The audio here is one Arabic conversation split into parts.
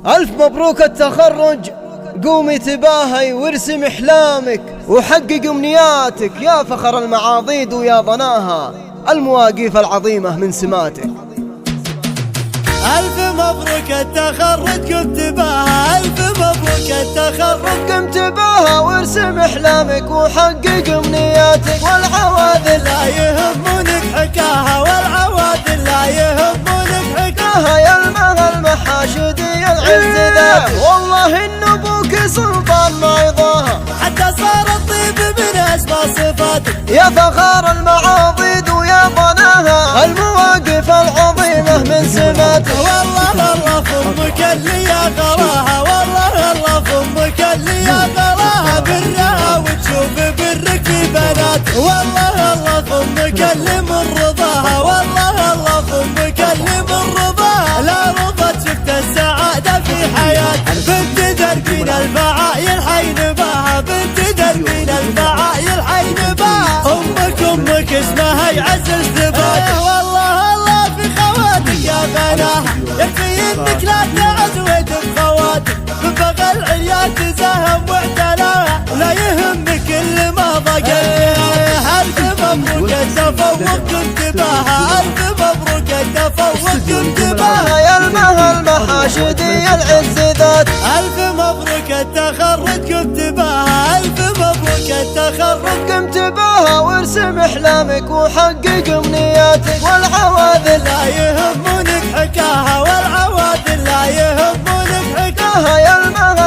ألف مبروك التخرج، قومي تباهي وارسم أحلامك وحقق أمنياتك، يا فخر المعاضيد ويا ضناها المواقف العظيمة من سماتك. ألف مبروك التخرج قمت بها، ألف مبروك التخرج قمت بها وارسم أحلامك وحقق أمنياتك، والعواذل لا يهمونك حكاها، والعواذل لا يهمونك حكاها، يا المحاشدي العز ذاك، والله إن أبوك سلطان ما يضاها، حتى صار الطيب من أسمى صفاتك، يا فخار المعاضيد ويا ضناها المواقف العظيمة من سماتك. والله الله فمك اللي يا غراها، والله الله فمك اللي يا غراها، برها وتشوف برك في بنات، والله الله فمك اللي من رضاها، والله الله فمك اللي من رضاها، لا رضت شفت السعادة في حياتك، بنت دربين الفعايل حين باها، بنت دربين الفعايل حين باها، أمك اسمها يعزز ثباتك، والله الله في خواتك يا بناها، يكفي انك لا تعزود بخواتك، من بغى العليا تزاهم واعتلاها، لا يهمك اللي ما ضاقتها، ألف مبروك التفوق كنت باها، ألف مبروك التفوق كنت باها، يا المحاشدي العز ذات، ألف مبروك التخرج قمت بها، ألف مبروك التخرج قمت بها وارسم أحلامك وحقق أمنياتك، والعواذل لا يهمونك حكاها، والعواذل لا يهمونك حكاها، يا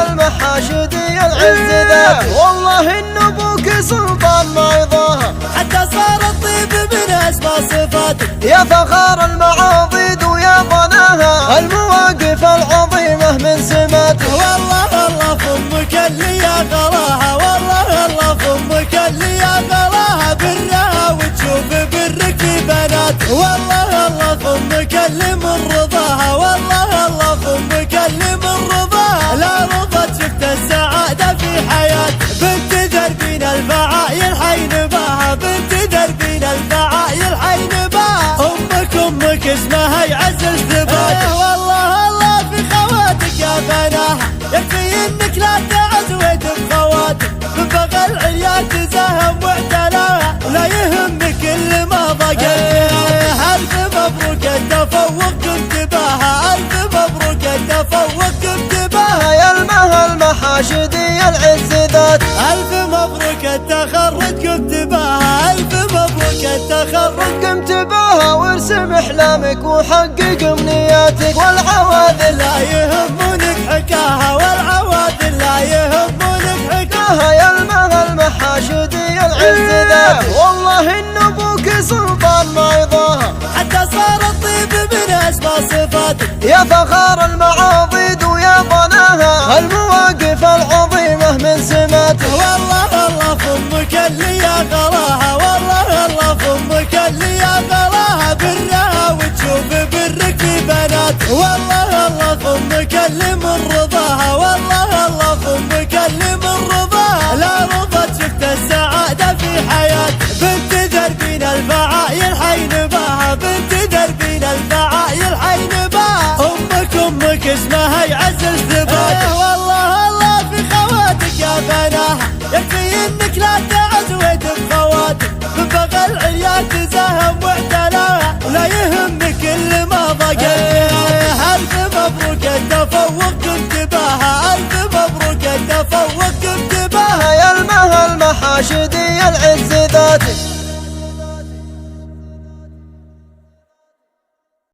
المحاشدي العز ذاك، والله إن أبوك سلطان ما يضاها، حتى صار الطيب من أسمى صفاتك، يا فخار المعاضيد ويا ضناها المواقف العظيمة من سماتك. والله الله فمك اللي يا غراها، والله الله فمك اللي يا غراها، برها وتشوف برك في بنات، والله الله فمك اللي من رضاها، والله الله فمك اللي من رضاها، لا رضت شفت السعادة في حياتك، بنت دربين الفعايل حين باها، بنت دربين الفعايل حين باها، أمك اسمها يعزز ثباتك، والله الله في خواتك يا بناها، يكفي انك لا تعزود بخواتك، من بغى العليا تزاهم واعتلاها، لا يهمك اللي ما ضاقتها، ألف مبروك التفوق كنت باها، ألف مبروك التفوق كنت باها، يا المحاشدي العز ذات، ألف مبروك التخرج قمت بها، ألف مبروك التخرج قمت بها وارسم أحلامك وحقق أمنياتك، والعواذل لا يهمونك حكاها، والعواذل لا يهمونك حكاها، يا المحاشدي العز ذاك، والله إن أبوك سلطان ما يضاها، حتى صار الطيب من أسمى صفاتك، يا فخار المعاضيد ويا ضناها المواقف العظيمة من سماتك. والله الله فمك اللي يا غراها، والله الله فمك اللي يا غراها، برها وتشوف برك في بنات، والله الله فمك اللي من رضاها، والله الله فمك اللي من رضاها، لا رضت شفت السعادة في حياتك، بنت دربين الفعايل حين باها، بنت دربين الفعايل حين باها، أمك اسمها يعزز ثباتك، والله الله في خواتك يا بناها، يكفي انك لا تعزود بخواتك، من بغى العليا تزاهم واعتلاها، لا يهمك اللي ما ضاقتها، ألف مبروك التفوق كنت باها، ألف مبروك التفوق كنت باها، يا المحاشدي العز